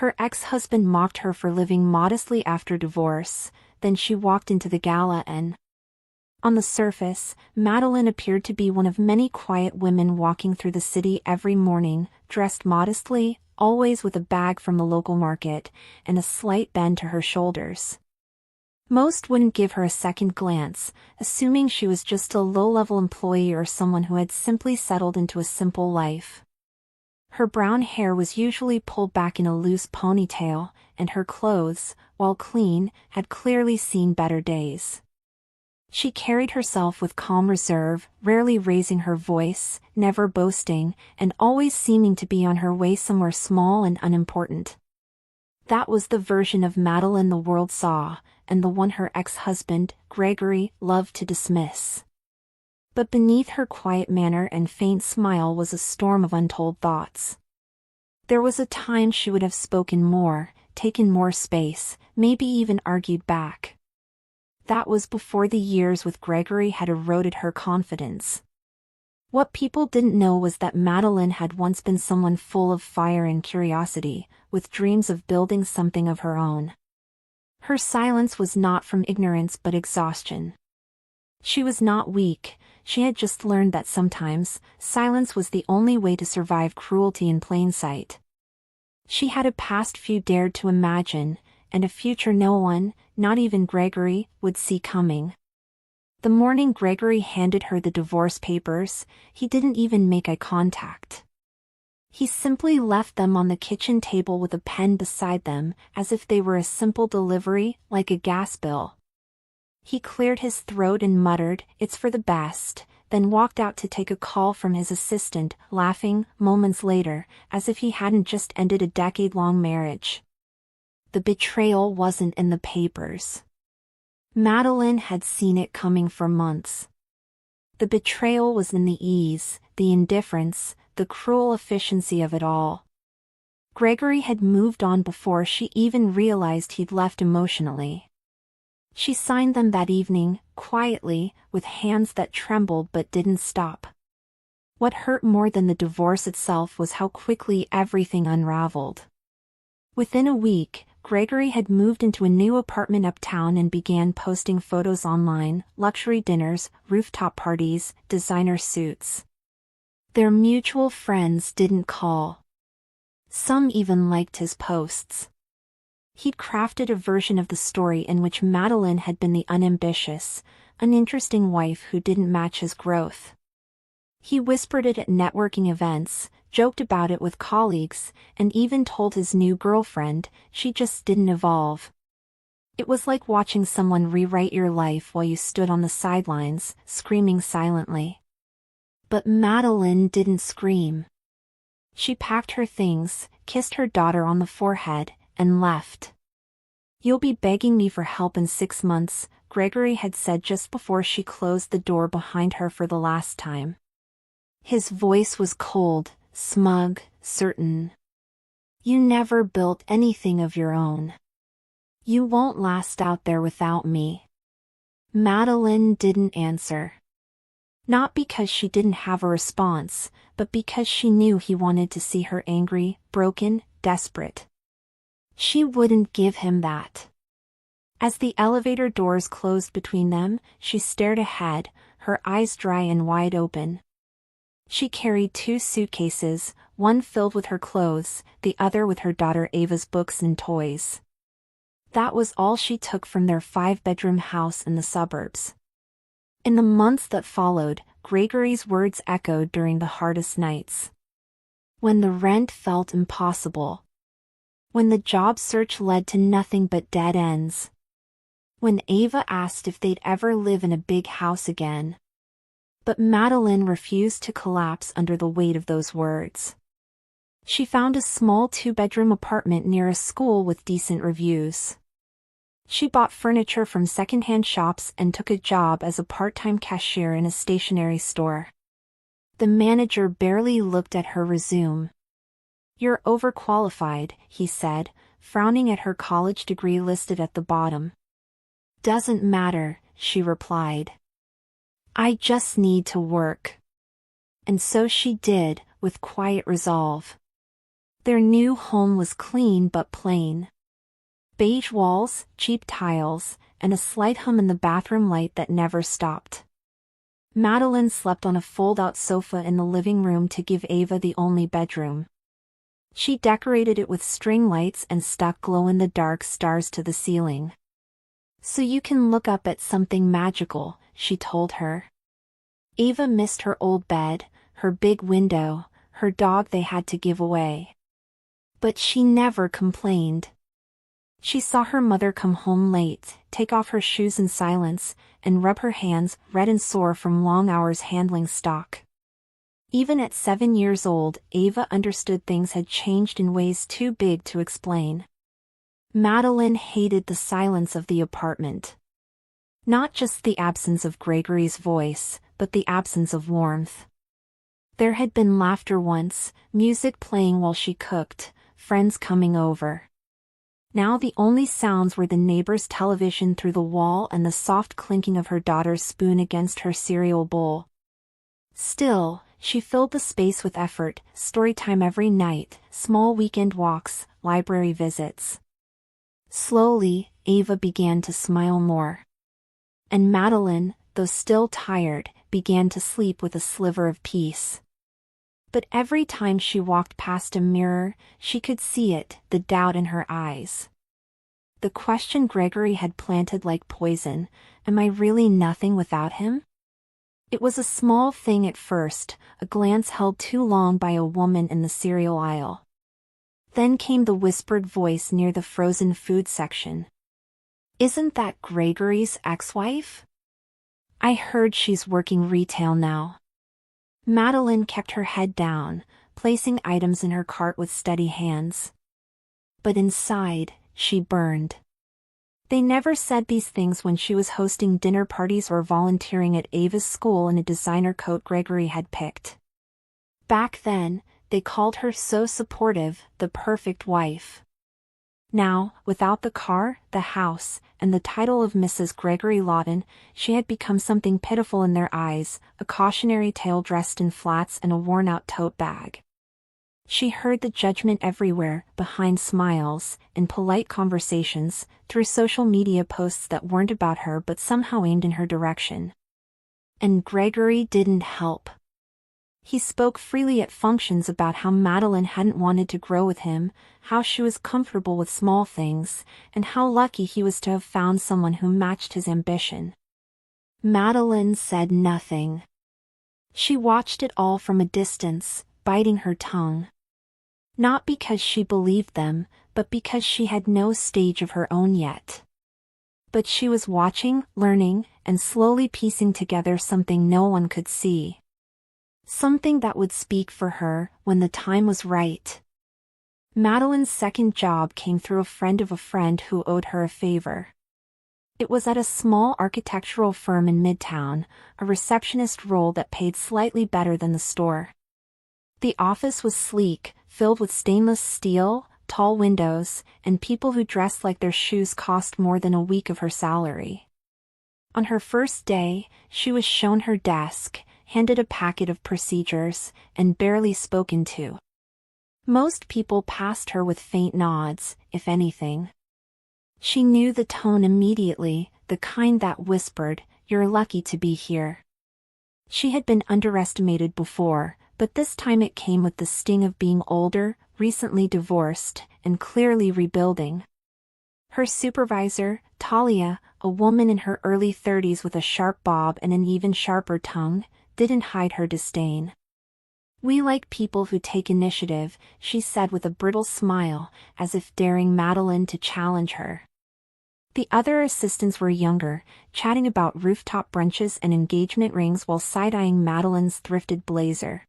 Her ex-husband mocked her for living modestly after divorce. Then she walked into the gala and, on the surface, Madeline appeared to be one of many quiet women walking through the city every morning, dressed modestly, always with a bag from the local market, and a slight bend to her shoulders. Most wouldn't give her a second glance, assuming she was just a low-level employee or someone who had simply settled into a simple life. Her brown hair was usually pulled back in a loose ponytail, and her clothes, while clean, had clearly seen better days. She carried herself with calm reserve, rarely raising her voice, never boasting, and always seeming to be on her way somewhere small and unimportant. That was the version of Madeline the world saw, and the one her ex-husband, Gregory, loved to dismiss. But beneath her quiet manner and faint smile was a storm of untold thoughts. There was a time she would have spoken more, taken more space, maybe even argued back. That was before the years with Gregory had eroded her confidence. What people didn't know was that Madeline had once been someone full of fire and curiosity, with dreams of building something of her own. Her silence was not from ignorance but exhaustion. She was not weak, she had just learned that sometimes, silence was the only way to survive cruelty in plain sight. She had a past few dared to imagine, and a future no one, not even Gregory, would see coming. The morning Gregory handed her the divorce papers, he didn't even make eye contact. He simply left them on the kitchen table with a pen beside them, as if they were a simple delivery, like a gas bill. He cleared his throat and muttered, "It's for the best," then walked out to take a call from his assistant, laughing, moments later, as if he hadn't just ended a decade-long marriage. The betrayal wasn't in the papers. Madeline had seen it coming for months. The betrayal was in the ease, the indifference, the cruel efficiency of it all. Gregory had moved on before she even realized he'd left emotionally. She signed them that evening, quietly, with hands that trembled but didn't stop. What hurt more than the divorce itself was how quickly everything unraveled. Within a week, Gregory had moved into a new apartment uptown and began posting photos online, luxury dinners, rooftop parties, designer suits. Their mutual friends didn't call. Some even liked his posts. He'd crafted a version of the story in which Madeline had been the unambitious, uninteresting wife who didn't match his growth. He whispered it at networking events, joked about it with colleagues, and even told his new girlfriend, she just didn't evolve. It was like watching someone rewrite your life while you stood on the sidelines, screaming silently. But Madeline didn't scream. She packed her things, kissed her daughter on the forehead, and left. "You'll be begging me for help in 6 months," Gregory had said just before she closed the door behind her for the last time. His voice was cold, smug, certain. "You never built anything of your own. You won't last out there without me." Madeline didn't answer. Not because she didn't have a response, but because she knew he wanted to see her angry, broken, desperate. She wouldn't give him that. As the elevator doors closed between them, she stared ahead, her eyes dry and wide open. She carried 2 suitcases, one filled with her clothes, the other with her daughter Ava's books and toys. That was all she took from their 5-bedroom house in the suburbs. In the months that followed, Gregory's words echoed during the hardest nights. When the rent felt impossible. When the job search led to nothing but dead ends. When Ava asked if they'd ever live in a big house again. But Madeline refused to collapse under the weight of those words. She found a small 2-bedroom apartment near a school with decent reviews. She bought furniture from secondhand shops and took a job as a part-time cashier in a stationery store. The manager barely looked at her resume. "You're overqualified," he said, frowning at her college degree listed at the bottom. "Doesn't matter," she replied. "I just need to work." And so she did, with quiet resolve. Their new home was clean but plain. Beige walls, cheap tiles, and a slight hum in the bathroom light that never stopped. Madeline slept on a fold-out sofa in the living room to give Ava the only bedroom. She decorated it with string lights and stuck glow-in-the-dark stars to the ceiling. "So you can look up at something magical," she told her. Ava missed her old bed, her big window, her dog they had to give away. But she never complained. She saw her mother come home late, take off her shoes in silence, and rub her hands, red and sore from long hours handling stock. Even at 7 years old, Ava understood things had changed in ways too big to explain. Madeline hated the silence of the apartment. Not just the absence of Gregory's voice, but the absence of warmth. There had been laughter once, music playing while she cooked, friends coming over. Now the only sounds were the neighbor's television through the wall and the soft clinking of her daughter's spoon against her cereal bowl. Still, she filled the space with effort, story time every night, small weekend walks, library visits. Slowly, Ava began to smile more. And Madeline, though still tired, began to sleep with a sliver of peace. But every time she walked past a mirror, she could see it, the doubt in her eyes. The question Gregory had planted like poison, "Am I really nothing without him?" It was a small thing at first, a glance held too long by a woman in the cereal aisle. Then came the whispered voice near the frozen food section. "Isn't that Gregory's ex-wife? I heard she's working retail now." Madeline kept her head down, placing items in her cart with steady hands. But inside, she burned. They never said these things when she was hosting dinner parties or volunteering at Ava's school in a designer coat Gregory had picked. Back then, they called her so supportive, the perfect wife. Now, without the car, the house, and the title of Mrs. Gregory Lawton, she had become something pitiful in their eyes, a cautionary tale dressed in flats and a worn-out tote bag. She heard the judgment everywhere, behind smiles, in polite conversations, through social media posts that weren't about her but somehow aimed in her direction. And Gregory didn't help. He spoke freely at functions about how Madeline hadn't wanted to grow with him, how she was comfortable with small things, and how lucky he was to have found someone who matched his ambition. Madeline said nothing. She watched it all from a distance, biting her tongue. Not because she believed them, but because she had no stage of her own yet. But she was watching, learning, and slowly piecing together something no one could see. Something that would speak for her when the time was right. Madeline's second job came through a friend of a friend who owed her a favor. It was at a small architectural firm in Midtown, a receptionist role that paid slightly better than the store. The office was sleek, filled with stainless steel, tall windows, and people who dressed like their shoes cost more than a week of her salary. On her first day, she was shown her desk, handed a packet of procedures, and barely spoken to. Most people passed her with faint nods, if anything. She knew the tone immediately, the kind that whispered, "You're lucky to be here." She had been underestimated before, but this time it came with the sting of being older, recently divorced, and clearly rebuilding. Her supervisor, Talia, a woman in her early 30s with a sharp bob and an even sharper tongue, didn't hide her disdain. "We like people who take initiative," she said with a brittle smile, as if daring Madeline to challenge her. The other assistants were younger, chatting about rooftop brunches and engagement rings while side-eyeing Madeline's thrifted blazer.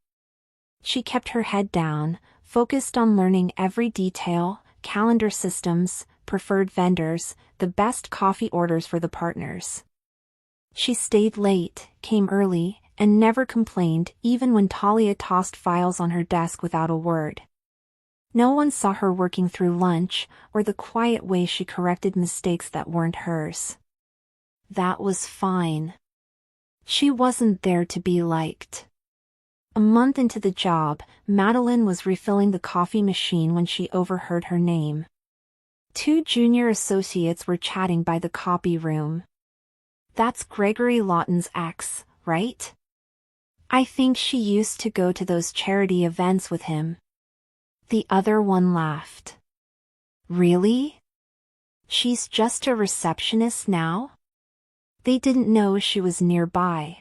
She kept her head down, focused on learning every detail, calendar systems, preferred vendors, the best coffee orders for the partners. She stayed late, came early, and never complained, even when Talia tossed files on her desk without a word. No one saw her working through lunch, or the quiet way she corrected mistakes that weren't hers. That was fine. She wasn't there to be liked. A month into the job, Madeline was refilling the coffee machine when she overheard her name. Two junior associates were chatting by the copy room. "That's Gregory Lawton's ex, right? I think she used to go to those charity events with him." The other one laughed. "Really? She's just a receptionist now?" They didn't know she was nearby.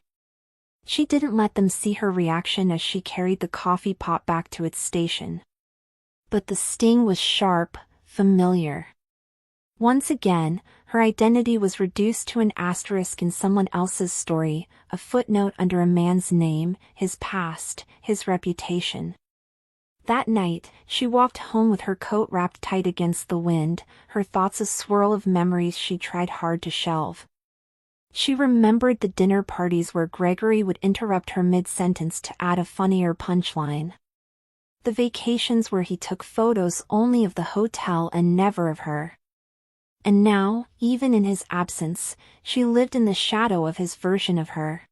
She didn't let them see her reaction as she carried the coffee pot back to its station. But the sting was sharp, familiar. Once again, her identity was reduced to an asterisk in someone else's story, a footnote under a man's name, his past, his reputation. That night, she walked home with her coat wrapped tight against the wind, her thoughts a swirl of memories she tried hard to shelve. She remembered the dinner parties where Gregory would interrupt her mid-sentence to add a funnier punchline. The vacations where he took photos only of the hotel and never of her. And now, even in his absence, she lived in the shadow of his version of her.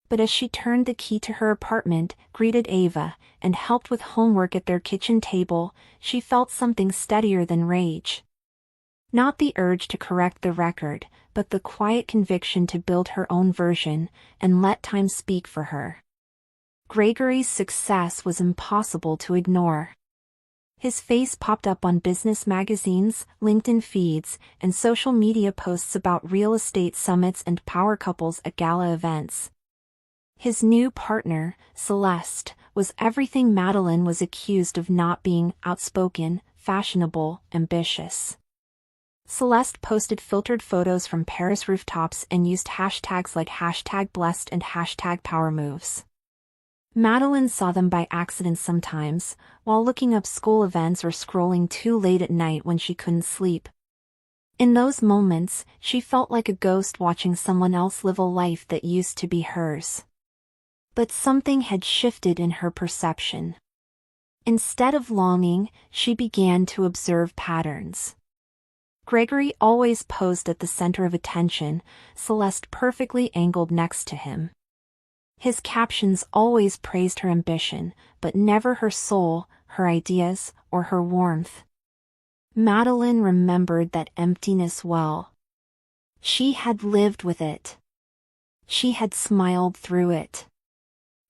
But as she turned the key to her apartment, greeted Ava, and helped with homework at their kitchen table, she felt something steadier than rage. Not the urge to correct the record, but the quiet conviction to build her own version, and let time speak for her. Gregory's success was impossible to ignore. His face popped up on business magazines, LinkedIn feeds, and social media posts about real estate summits and power couples at gala events. His new partner, Celeste, was everything Madeline was accused of not being: outspoken, fashionable, ambitious. Celeste posted filtered photos from Paris rooftops and used hashtags like #blessed and #powermoves. Madeline saw them by accident sometimes, while looking up school events or scrolling too late at night when she couldn't sleep. In those moments, she felt like a ghost watching someone else live a life that used to be hers. But something had shifted in her perception. Instead of longing, she began to observe patterns. Gregory always posed at the center of attention, Celeste perfectly angled next to him. His captions always praised her ambition, but never her soul, her ideas, or her warmth. Madeline remembered that emptiness well. She had lived with it. She had smiled through it.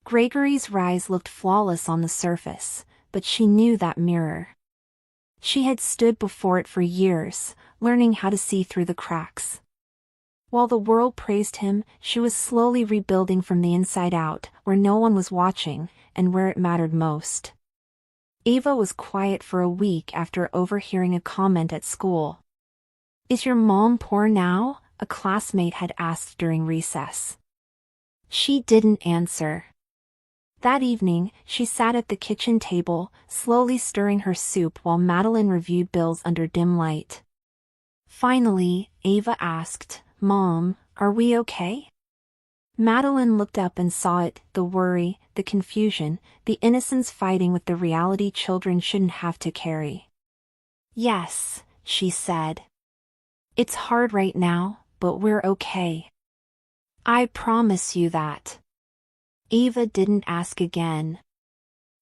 Gregory's rise looked flawless on the surface, but she knew that mirror. She had stood before it for years, learning how to see through the cracks. While the world praised him, she was slowly rebuilding from the inside out, where no one was watching, and where it mattered most. Ava was quiet for a week after overhearing a comment at school. "Is your mom poor now?" a classmate had asked during recess. She didn't answer. That evening, she sat at the kitchen table, slowly stirring her soup while Madeline reviewed bills under dim light. Finally, Ava asked, "Mom, are we okay?" Madeline looked up and saw it, the worry, the confusion, the innocence fighting with the reality children shouldn't have to carry. "Yes," she said. "It's hard right now, but we're okay. I promise you that." Ava didn't ask again.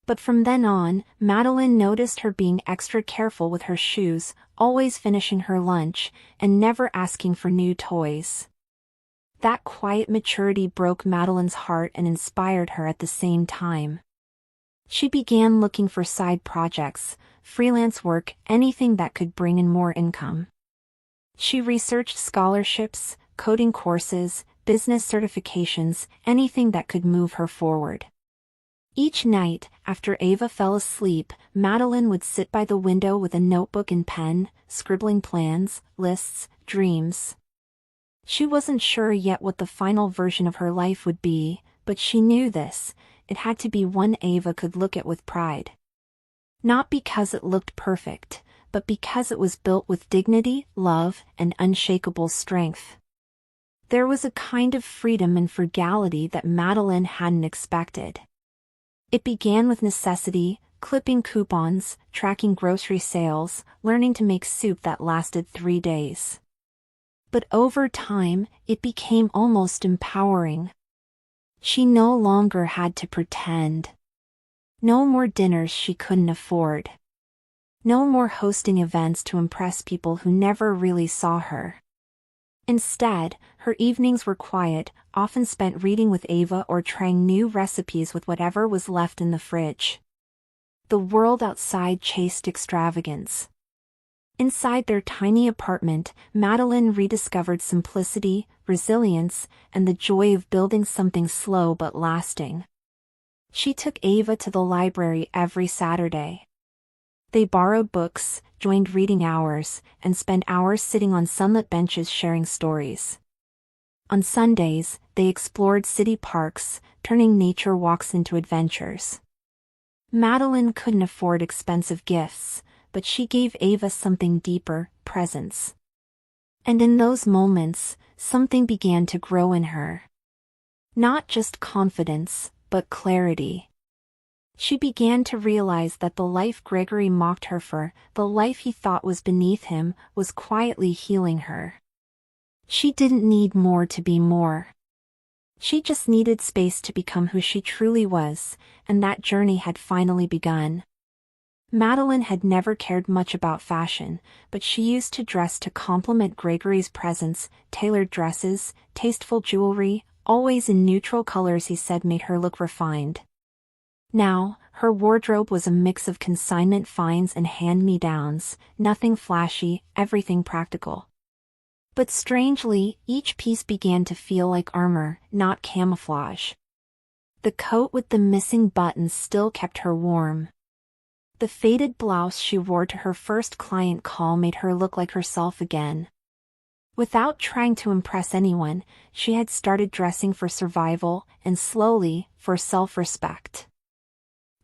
But from then on, Madeline noticed her being extra careful with her shoes, always finishing her lunch, and never asking for new toys. That quiet maturity broke Madeline's heart and inspired her at the same time. She began looking for side projects, freelance work, anything that could bring in more income. She researched scholarships, coding courses, business certifications, anything that could move her forward. Each night, after Ava fell asleep, Madeline would sit by the window with a notebook and pen, scribbling plans, lists, dreams. She wasn't sure yet what the final version of her life would be, but she knew this: it had to be one Ava could look at with pride. Not because it looked perfect, but because it was built with dignity, love, and unshakable strength. There was a kind of freedom and frugality that Madeline hadn't expected. It began with necessity, clipping coupons, tracking grocery sales, learning to make soup that lasted 3 days. But over time, it became almost empowering. She no longer had to pretend. No more dinners she couldn't afford. No more hosting events to impress people who never really saw her. Instead, her evenings were quiet, often spent reading with Ava or trying new recipes with whatever was left in the fridge. The world outside chased extravagance. Inside their tiny apartment, Madeline rediscovered simplicity, resilience, and the joy of building something slow but lasting. She took Ava to the library every Saturday. They borrowed books, joined reading hours, and spent hours sitting on sunlit benches sharing stories. On Sundays, they explored city parks, turning nature walks into adventures. Madeline couldn't afford expensive gifts, but she gave Ava something deeper, presence. And in those moments, something began to grow in her. Not just confidence, but clarity. She began to realize that the life Gregory mocked her for, the life he thought was beneath him, was quietly healing her. She didn't need more to be more. She just needed space to become who she truly was, and that journey had finally begun. Madeline had never cared much about fashion, but she used to dress to complement Gregory's presence, tailored dresses, tasteful jewelry, always in neutral colors he said made her look refined. Now, her wardrobe was a mix of consignment finds and hand-me-downs, nothing flashy, everything practical. But strangely, each piece began to feel like armor, not camouflage. The coat with the missing buttons still kept her warm. The faded blouse she wore to her first client call made her look like herself again. Without trying to impress anyone, she had started dressing for survival, and slowly, for self-respect.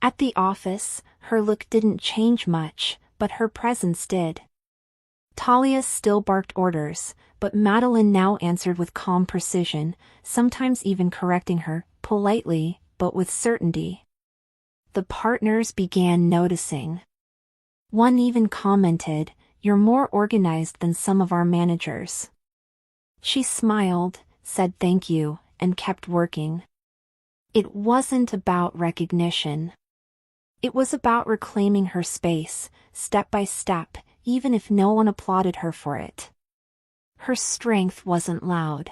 At the office, her look didn't change much, but her presence did. Talia still barked orders, but Madeline now answered with calm precision, sometimes even correcting her, politely, but with certainty. The partners began noticing. One even commented, "You're more organized than some of our managers." She smiled, said thank you, and kept working. It wasn't about recognition. It was about reclaiming her space, step by step, even if no one applauded her for it. Her strength wasn't loud.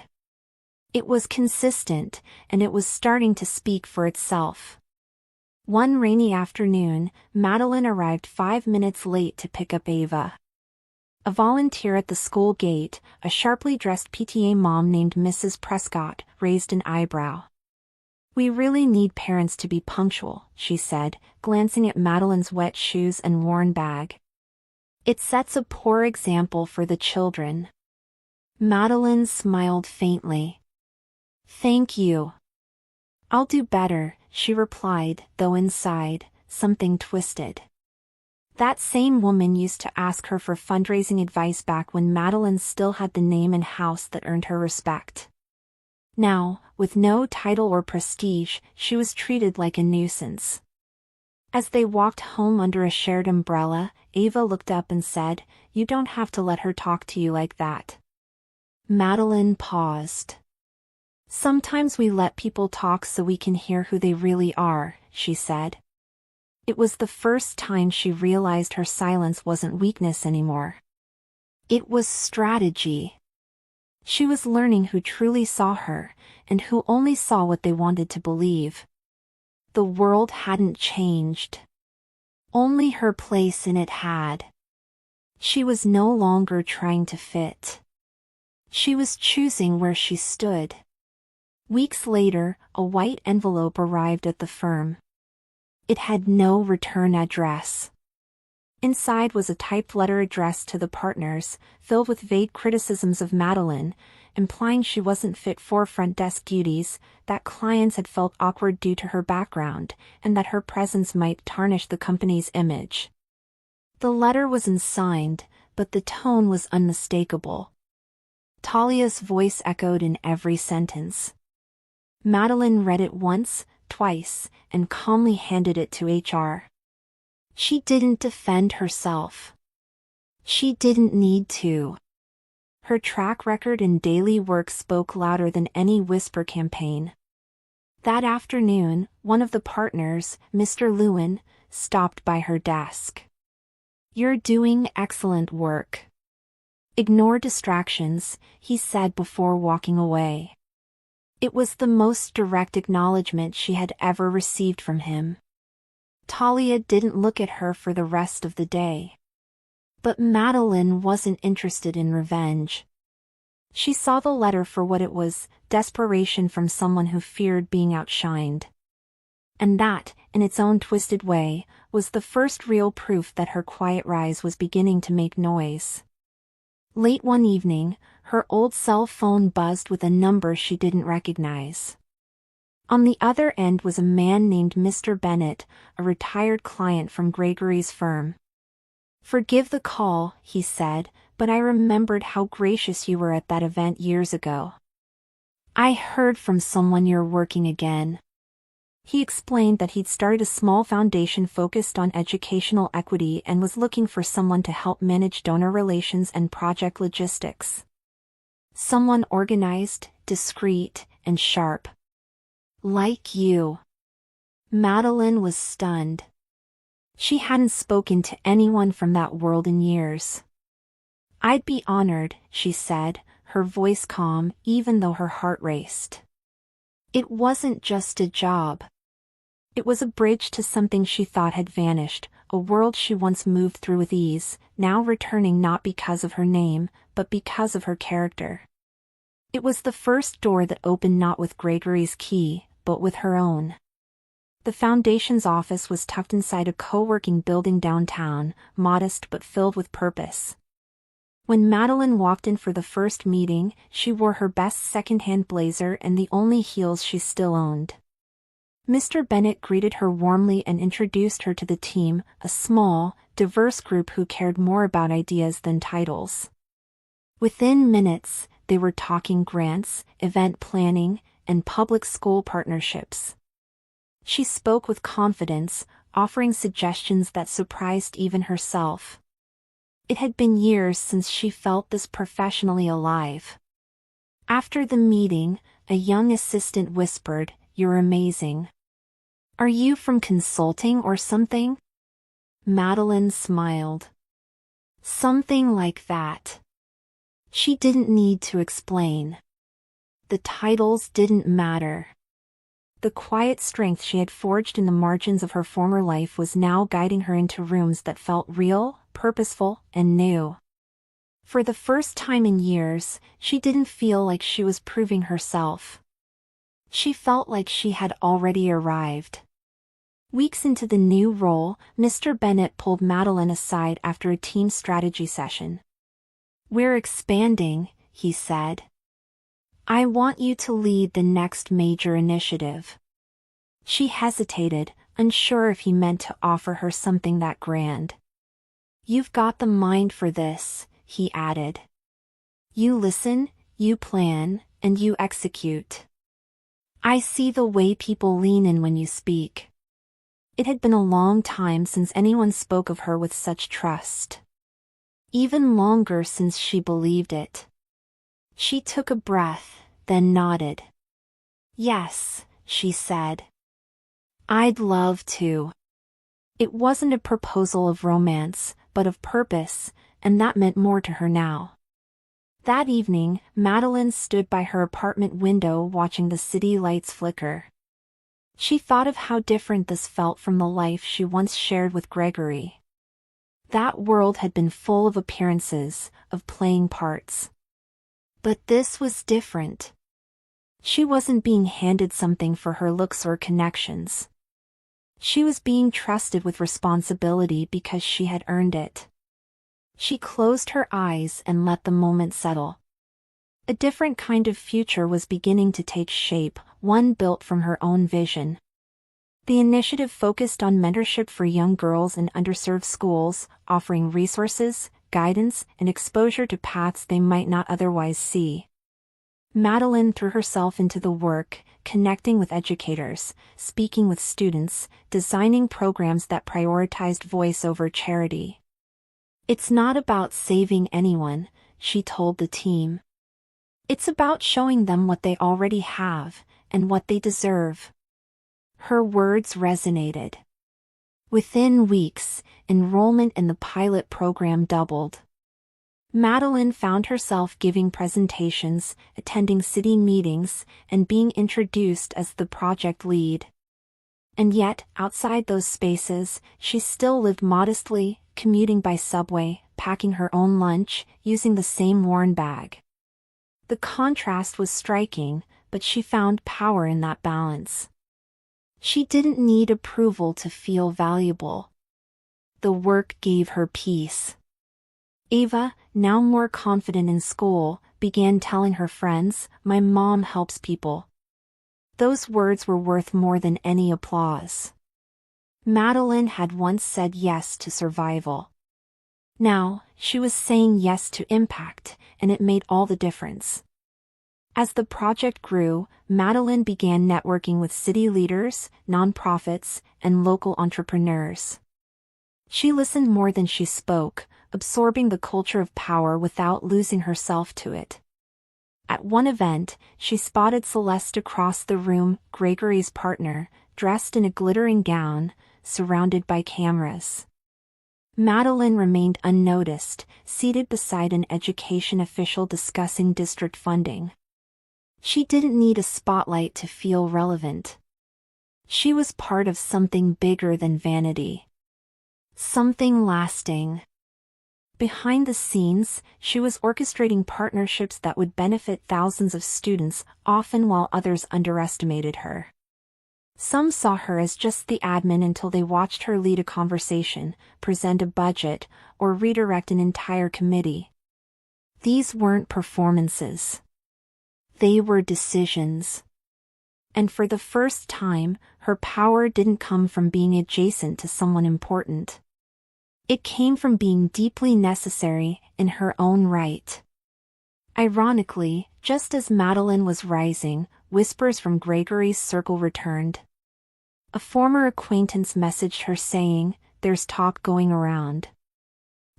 It was consistent, and it was starting to speak for itself. One rainy afternoon, Madeline arrived 5 minutes late to pick up Ava. A volunteer at the school gate, a sharply dressed PTA mom named Mrs. Prescott, raised an eyebrow. "We really need parents to be punctual," she said, glancing at Madeline's wet shoes and worn bag. "It sets a poor example for the children." Madeline smiled faintly. "Thank you." "I'll do better," she replied, though inside, something twisted. That same woman used to ask her for fundraising advice back when Madeline still had the name and house that earned her respect. Now, with no title or prestige, she was treated like a nuisance. As they walked home under a shared umbrella, Ava looked up and said, "You don't have to let her talk to you like that." Madeline paused. "Sometimes we let people talk so we can hear who they really are," she said. It was the first time she realized her silence wasn't weakness anymore. It was strategy. She was learning who truly saw her, and who only saw what they wanted to believe. The world hadn't changed. Only her place in it had. She was no longer trying to fit. She was choosing where she stood. Weeks later, a white envelope arrived at the firm. It had no return address. Inside was a typed letter addressed to the partners, filled with vague criticisms of Madeline, implying she wasn't fit for front desk duties, that clients had felt awkward due to her background, and that her presence might tarnish the company's image. The letter was unsigned, but the tone was unmistakable. Talia's voice echoed in every sentence. Madeline read it once, twice, and calmly handed it to HR. She didn't defend herself. She didn't need to. Her track record and daily work spoke louder than any whisper campaign. That afternoon, one of the partners, Mr. Lewin, stopped by her desk. "You're doing excellent work. Ignore distractions," he said before walking away. It was the most direct acknowledgement she had ever received from him. Talia didn't look at her for the rest of the day. But Madeline wasn't interested in revenge. She saw the letter for what it was, desperation from someone who feared being outshined. And that, in its own twisted way, was the first real proof that her quiet rise was beginning to make noise. Late one evening, her old cell phone buzzed with a number she didn't recognize. On the other end was a man named Mr. Bennett, a retired client from Gregory's firm. "Forgive the call," he said, "but I remembered how gracious you were at that event years ago. I heard from someone you're working again." He explained that he'd started a small foundation focused on educational equity and was looking for someone to help manage donor relations and project logistics. Someone organized, discreet, and sharp. "Like you." Madeline was stunned. She hadn't spoken to anyone from that world in years. "I'd be honored," she said, her voice calm even though her heart raced. It wasn't just a job. It was a bridge to something she thought had vanished, a world she once moved through with ease, now returning not because of her name, but because of her character. It was the first door that opened not with Gregory's key, but with her own. The foundation's office was tucked inside a co-working building downtown, modest but filled with purpose. When Madeline walked in for the first meeting, she wore her best second-hand blazer and the only heels she still owned. Mr. Bennett greeted her warmly and introduced her to the team, a small, diverse group who cared more about ideas than titles. Within minutes, they were talking grants, event planning, and public school partnerships. She spoke with confidence, offering suggestions that surprised even herself. It had been years since she felt this professionally alive. After the meeting, a young assistant whispered, "You're amazing. Are you from consulting or something?" Madeline smiled. Something like that. She didn't need to explain. The titles didn't matter. The quiet strength she had forged in the margins of her former life was now guiding her into rooms that felt real, purposeful, and new. For the first time in years, she didn't feel like she was proving herself. She felt like she had already arrived. Weeks into the new role, Mr. Bennett pulled Madeline aside after a team strategy session. "We're expanding," he said. "I want you to lead the next major initiative." She hesitated, unsure if he meant to offer her something that grand. "You've got the mind for this," he added. "You listen, you plan, and you execute. I see the way people lean in when you speak." It had been a long time since anyone spoke of her with such trust. Even longer since she believed it. She took a breath, then nodded. "Yes," she said. "I'd love to." It wasn't a proposal of romance, but of purpose, and that meant more to her now. That evening, Madeline stood by her apartment window watching the city lights flicker. She thought of how different this felt from the life she once shared with Gregory. That world had been full of appearances, of playing parts. But this was different. She wasn't being handed something for her looks or connections. She was being trusted with responsibility because she had earned it. She closed her eyes and let the moment settle. A different kind of future was beginning to take shape, one built from her own vision. The initiative focused on mentorship for young girls in underserved schools, offering resources, guidance, and exposure to paths they might not otherwise see. Madeline threw herself into the work, connecting with educators, speaking with students, designing programs that prioritized voice over charity. "It's not about saving anyone," she told the team. "It's about showing them what they already have, and what they deserve. Her words resonated. Within weeks, enrollment in the pilot program doubled. Madeline found herself giving presentations, attending city meetings, and being introduced as the project lead. And yet, outside those spaces, she still lived modestly, commuting by subway, packing her own lunch, using the same worn bag. The contrast was striking, but she found power in that balance. She didn't need approval to feel valuable. The work gave her peace. Ava, now more confident in school, began telling her friends, "My mom helps people." Those words were worth more than any applause. Madeline had once said yes to survival. Now, she was saying yes to impact, and it made all the difference. As the project grew, Madeline began networking with city leaders, nonprofits, and local entrepreneurs. She listened more than she spoke, absorbing the culture of power without losing herself to it. At one event, she spotted Celeste across the room, Gregory's partner, dressed in a glittering gown, surrounded by cameras. Madeline remained unnoticed, seated beside an education official discussing district funding. She didn't need a spotlight to feel relevant. She was part of something bigger than vanity. Something lasting. Behind the scenes, she was orchestrating partnerships that would benefit thousands of students, often while others underestimated her. Some saw her as just the admin until they watched her lead a conversation, present a budget, or redirect an entire committee. These weren't performances. They were decisions. And for the first time, her power didn't come from being adjacent to someone important. It came from being deeply necessary in her own right. Ironically, just as Madeline was rising, whispers from Gregory's circle returned. A former acquaintance messaged her saying, "There's talk going around.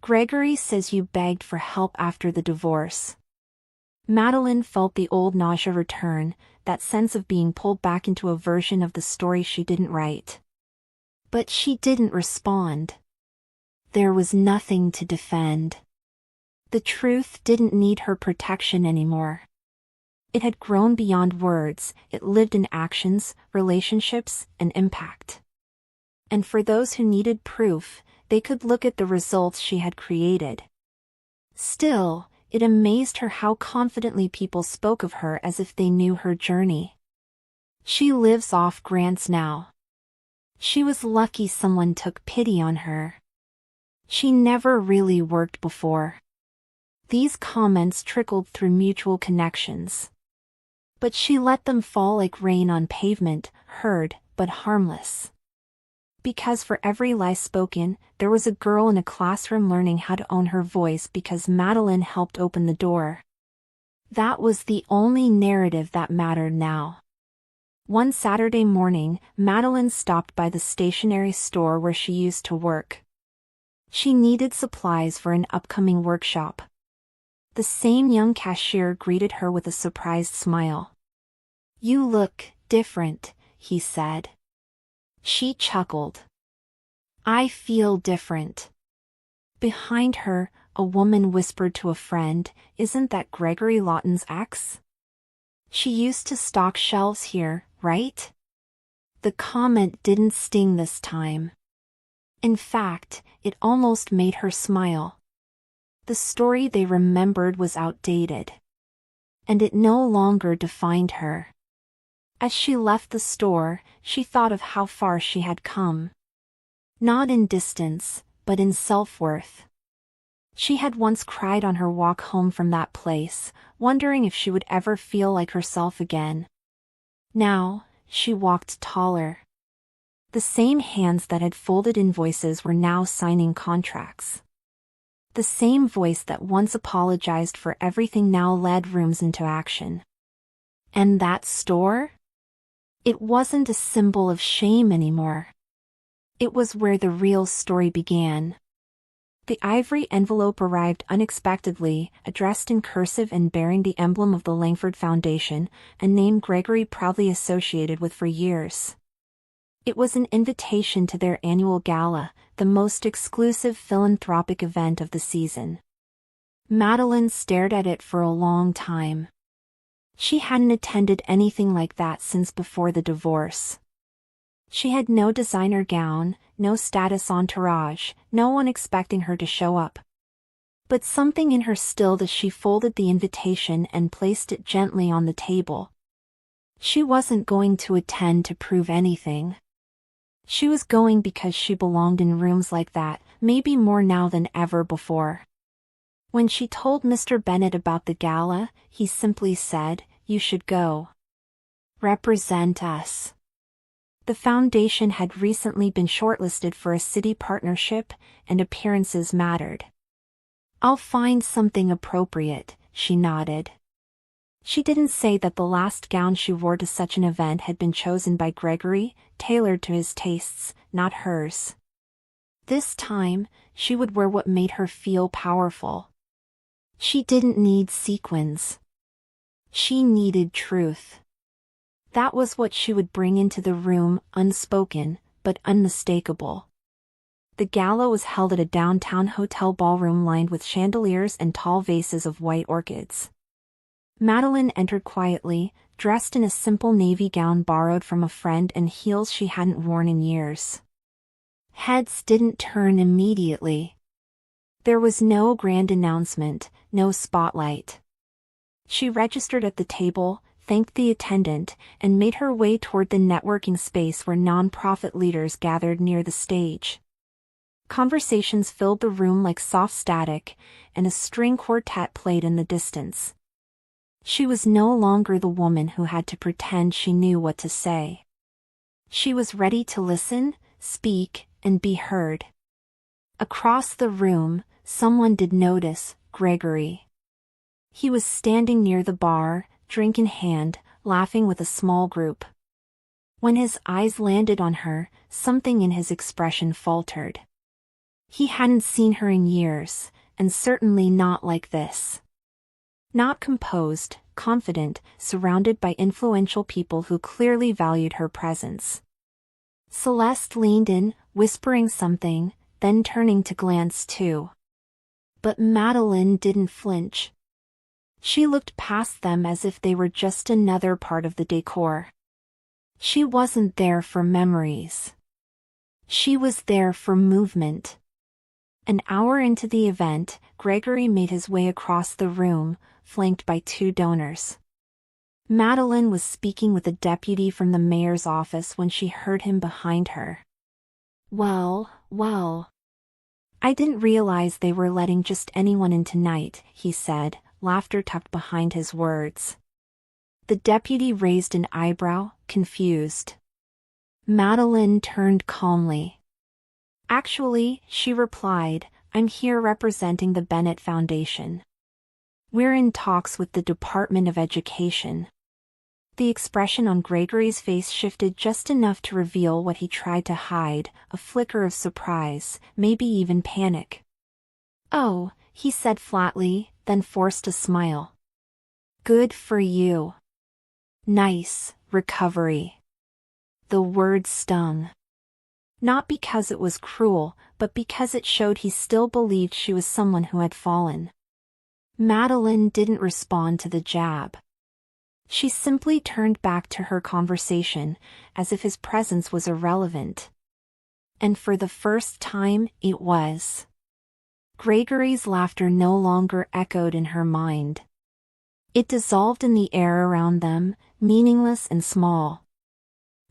Gregory says you begged for help after the divorce." Madeline felt the old nausea return, that sense of being pulled back into a version of the story she didn't write. But she didn't respond. There was nothing to defend. The truth didn't need her protection anymore. It had grown beyond words, it lived in actions, relationships, and impact. And for those who needed proof, they could look at the results she had created. Still, it amazed her how confidently people spoke of her as if they knew her journey. She lives off grants now. She was lucky someone took pity on her. She never really worked before. These comments trickled through mutual connections. But she let them fall like rain on pavement, heard, but harmless. Because for every lie spoken, there was a girl in a classroom learning how to own her voice because Madeline helped open the door. That was the only narrative that mattered now. One Saturday morning, Madeline stopped by the stationery store where she used to work. She needed supplies for an upcoming workshop. The same young cashier greeted her with a surprised smile. "You look different," he said. She chuckled. "I feel different." Behind her, a woman whispered to a friend, "Isn't that Gregory Lawton's ex? She used to stock shelves here, right?" The comment didn't sting this time. In fact, it almost made her smile. The story they remembered was outdated. And it no longer defined her. As she left the store, she thought of how far she had come. Not in distance, but in self-worth. She had once cried on her walk home from that place, wondering if she would ever feel like herself again. Now, she walked taller. The same hands that had folded invoices were now signing contracts. The same voice that once apologized for everything now led rooms into action. And that store? It wasn't a symbol of shame anymore. It was where the real story began. The ivory envelope arrived unexpectedly, addressed in cursive and bearing the emblem of the Langford Foundation, a name Gregory proudly associated with for years. It was an invitation to their annual gala, the most exclusive philanthropic event of the season. Madeline stared at it for a long time. She hadn't attended anything like that since before the divorce. She had no designer gown, no status entourage, no one expecting her to show up. But something in her stilled as she folded the invitation and placed it gently on the table. She wasn't going to attend to prove anything. She was going because she belonged in rooms like that, maybe more now than ever before. When she told Mr. Bennett about the gala, he simply said, "You should go. Represent us." The foundation had recently been shortlisted for a city partnership, and appearances mattered. "I'll find something appropriate," she nodded. She didn't say that the last gown she wore to such an event had been chosen by Gregory, tailored to his tastes, not hers. This time, she would wear what made her feel powerful. She didn't need sequins. She needed truth. That was what she would bring into the room, unspoken, but unmistakable. The gala was held at a downtown hotel ballroom lined with chandeliers and tall vases of white orchids. Madeline entered quietly, dressed in a simple navy gown borrowed from a friend and heels she hadn't worn in years. Heads didn't turn immediately. There was no grand announcement, no spotlight. She registered at the table, thanked the attendant, and made her way toward the networking space where nonprofit leaders gathered near the stage. Conversations filled the room like soft static, and a string quartet played in the distance. She was no longer the woman who had to pretend she knew what to say. She was ready to listen, speak, and be heard. Across the room, someone did notice Gregory. He was standing near the bar, drink in hand, laughing with a small group. When his eyes landed on her, something in his expression faltered. He hadn't seen her in years, and certainly not like this. Not composed, confident, surrounded by influential people who clearly valued her presence. Celeste leaned in, whispering something, then turning to glance too. But Madeline didn't flinch. She looked past them as if they were just another part of the decor. She wasn't there for memories. She was there for movement. An hour into the event, Gregory made his way across the room, flanked by two donors. Madeline was speaking with a deputy from the mayor's office when she heard him behind her. Well. I didn't realize they were letting just anyone in tonight," he said, laughter tucked behind his words. The deputy raised an eyebrow, confused. Madeline turned calmly. "Actually," she replied, "I'm here representing the Bennett Foundation. We're in talks with the Department of Education." The expression on Gregory's face shifted just enough to reveal what he tried to hide, a flicker of surprise, maybe even panic. "Oh," he said flatly, then forced a smile. "Good for you. Nice recovery." The word stung. Not because it was cruel, but because it showed he still believed she was someone who had fallen. Madeline didn't respond to the jab. She simply turned back to her conversation, as if his presence was irrelevant. And for the first time, it was. Gregory's laughter no longer echoed in her mind. It dissolved in the air around them, meaningless and small.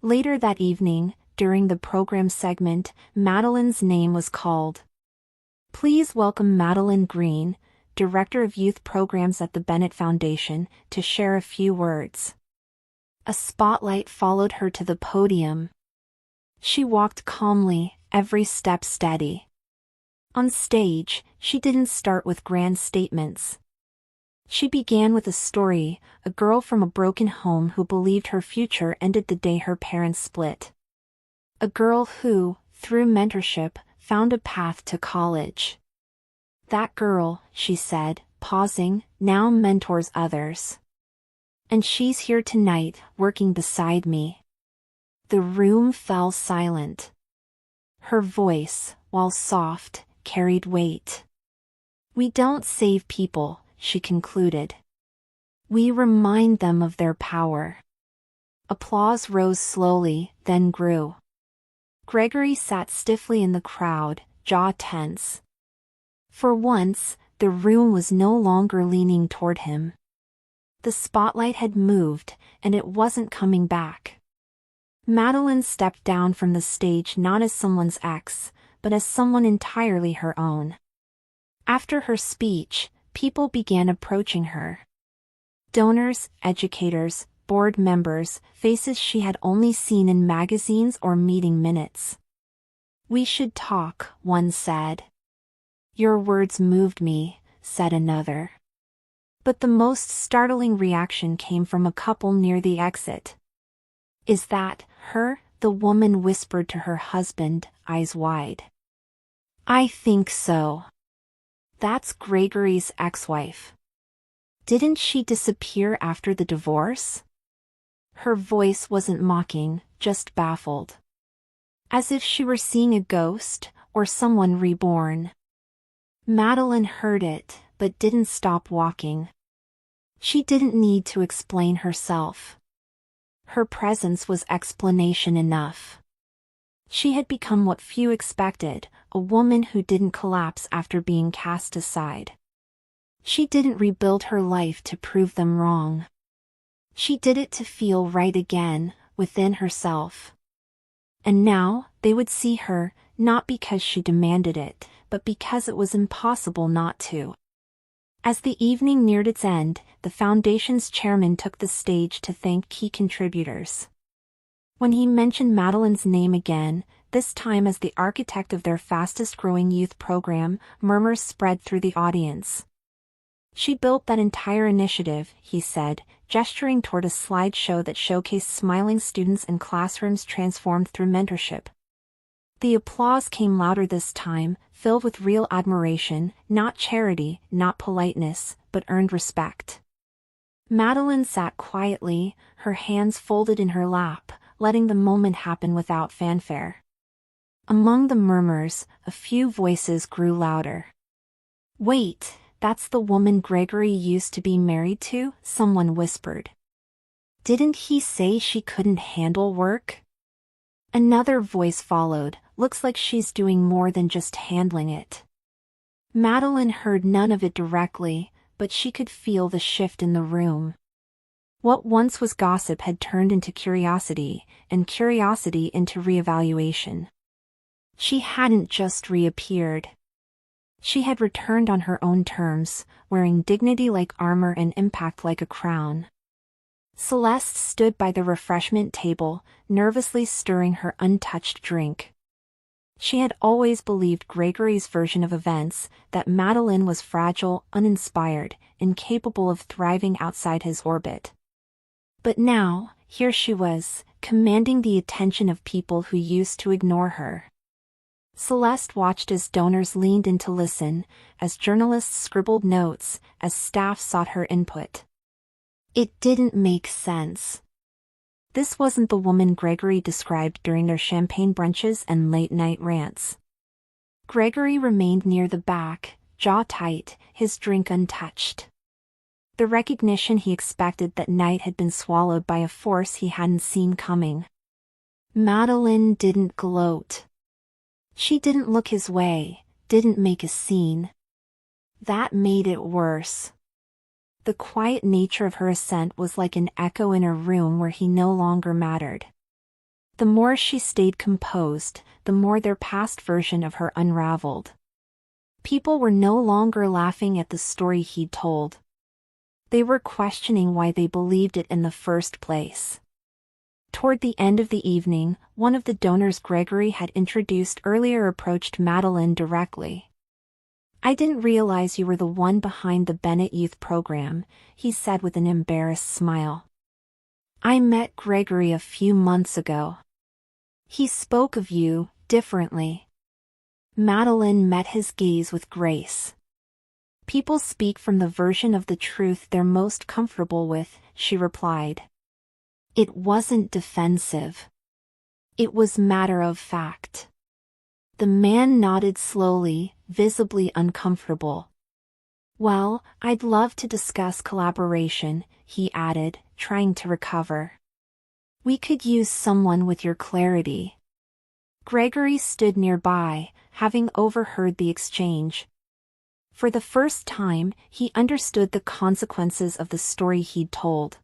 Later that evening, during the program segment, Madeline's name was called. "Please welcome Madeline Green, Director of Youth Programs at the Bennett Foundation, to share a few words." A spotlight followed her to the podium. She walked calmly, every step steady. On stage, she didn't start with grand statements. She began with a story, a girl from a broken home who believed her future ended the day her parents split. A girl who, through mentorship, found a path to college. That girl, she said, pausing, now mentors others. And she's here tonight, working beside me. The room fell silent. Her voice, while soft, carried weight. We don't save people, she concluded. We remind them of their power. Applause rose slowly, then grew. Gregory sat stiffly in the crowd, jaw tense. For once, the room was no longer leaning toward him. The spotlight had moved, and it wasn't coming back. Madeline stepped down from the stage not as someone's ex, but as someone entirely her own. After her speech, people began approaching her. Donors, educators, board members, faces she had only seen in magazines or meeting minutes. We should talk, one said. Your words moved me, said another. But the most startling reaction came from a couple near the exit. Is that her? The woman whispered to her husband, eyes wide. I think so. That's Gregory's ex-wife. Didn't she disappear after the divorce? Her voice wasn't mocking, just baffled. As if she were seeing a ghost, or someone reborn. Madeline heard it, but didn't stop walking. She didn't need to explain herself. Her presence was explanation enough. She had become what few expected, a woman who didn't collapse after being cast aside. She didn't rebuild her life to prove them wrong. She did it to feel right again, within herself. And now, they would see her, not because she demanded it, but because it was impossible not to. As the evening neared its end, the Foundation's chairman took the stage to thank key contributors. When he mentioned Madeline's name again, this time as the architect of their fastest-growing youth program, murmurs spread through the audience. She built that entire initiative, he said, gesturing toward a slideshow that showcased smiling students and classrooms transformed through mentorship. The applause came louder this time, filled with real admiration, not charity, not politeness, but earned respect. Madeline sat quietly, her hands folded in her lap, letting the moment happen without fanfare. Among the murmurs, a few voices grew louder. Wait, that's the woman Gregory used to be married to, someone whispered. Didn't he say she couldn't handle work? Another voice followed, looks like she's doing more than just handling it. Madeline heard none of it directly, but she could feel the shift in the room. What once was gossip had turned into curiosity, and curiosity into reevaluation. She hadn't just reappeared. She had returned on her own terms, wearing dignity like armor and impact like a crown. Celeste stood by the refreshment table, nervously stirring her untouched drink. She had always believed Gregory's version of events, that Madeline was fragile, uninspired, incapable of thriving outside his orbit. But now, here she was, commanding the attention of people who used to ignore her. Celeste watched as donors leaned in to listen, as journalists scribbled notes, as staff sought her input. It didn't make sense. This wasn't the woman Gregory described during their champagne brunches and late-night rants. Gregory remained near the back, jaw tight, his drink untouched. The recognition he expected that night had been swallowed by a force he hadn't seen coming. Madeline didn't gloat. She didn't look his way, didn't make a scene. That made it worse. The quiet nature of her assent was like an echo in a room where he no longer mattered. The more she stayed composed, the more their past version of her unraveled. People were no longer laughing at the story he'd told. They were questioning why they believed it in the first place. Toward the end of the evening, one of the donors Gregory had introduced earlier approached Madeline directly. I didn't realize you were the one behind the Bennett Youth Program, he said with an embarrassed smile. I met Gregory a few months ago. He spoke of you differently. Madeline met his gaze with grace. People speak from the version of the truth they're most comfortable with, she replied. It wasn't defensive. It was matter of fact. The man nodded slowly, visibly uncomfortable. Well, I'd love to discuss collaboration, he added, trying to recover. We could use someone with your clarity. Gregory stood nearby, having overheard the exchange. For the first time, he understood the consequences of the story he'd told.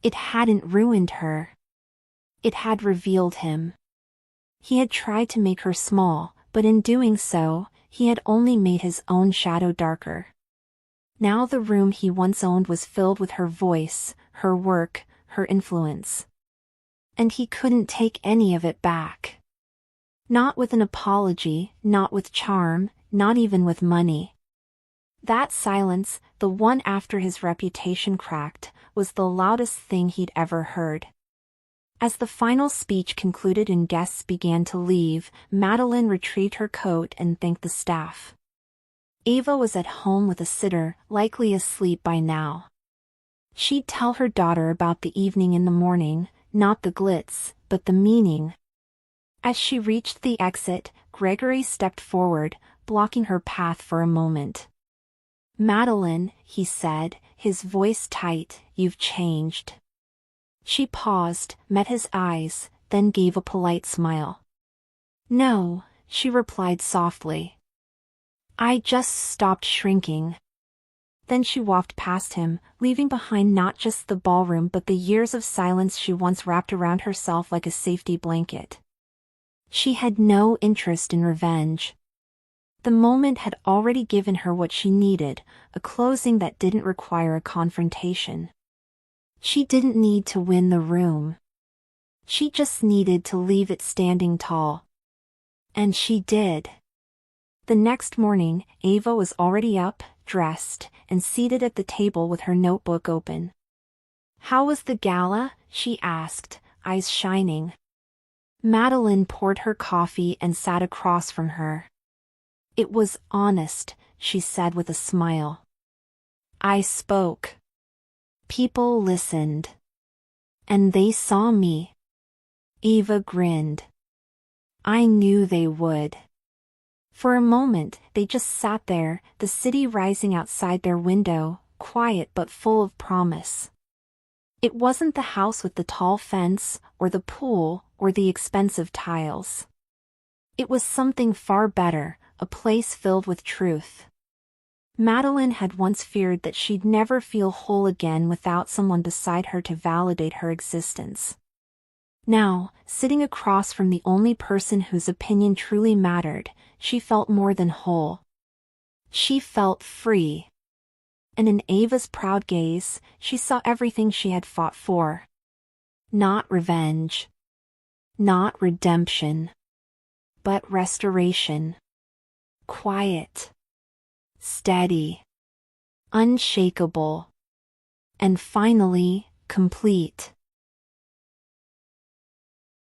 It hadn't ruined her. It had revealed him. He had tried to make her small, but in doing so, he had only made his own shadow darker. Now the room he once owned was filled with her voice, her work, her influence. And he couldn't take any of it back. Not with an apology, not with charm, not even with money. That silence, the one after his reputation cracked, was the loudest thing he'd ever heard. As the final speech concluded and guests began to leave, Madeline retrieved her coat and thanked the staff. Ava was at home with a sitter, likely asleep by now. She'd tell her daughter about the evening in the morning, not the glitz, but the meaning. As she reached the exit, Gregory stepped forward, blocking her path for a moment. Madeline, he said, his voice tight, you've changed. She paused, met his eyes, then gave a polite smile. No, she replied softly. I just stopped shrinking. Then she walked past him, leaving behind not just the ballroom but the years of silence she once wrapped around herself like a safety blanket. She had no interest in revenge. The moment had already given her what she needed, a closing that didn't require a confrontation. She didn't need to win the room. She just needed to leave it standing tall. And she did. The next morning, Ava was already up, dressed, and seated at the table with her notebook open. How was the gala? She asked, eyes shining. Madeline poured her coffee and sat across from her. It was honest, she said with a smile. I spoke. People listened. And they saw me. Ava grinned. I knew they would. For a moment, they just sat there, the city rising outside their window, quiet but full of promise. It wasn't the house with the tall fence, or the pool, or the expensive tiles. It was something far better, a place filled with truth. Madeline had once feared that she'd never feel whole again without someone beside her to validate her existence. Now, sitting across from the only person whose opinion truly mattered, she felt more than whole. She felt free. And in Ava's proud gaze, she saw everything she had fought for. Not revenge. Not redemption. But restoration. Quiet. Steady. Unshakable. And finally, complete.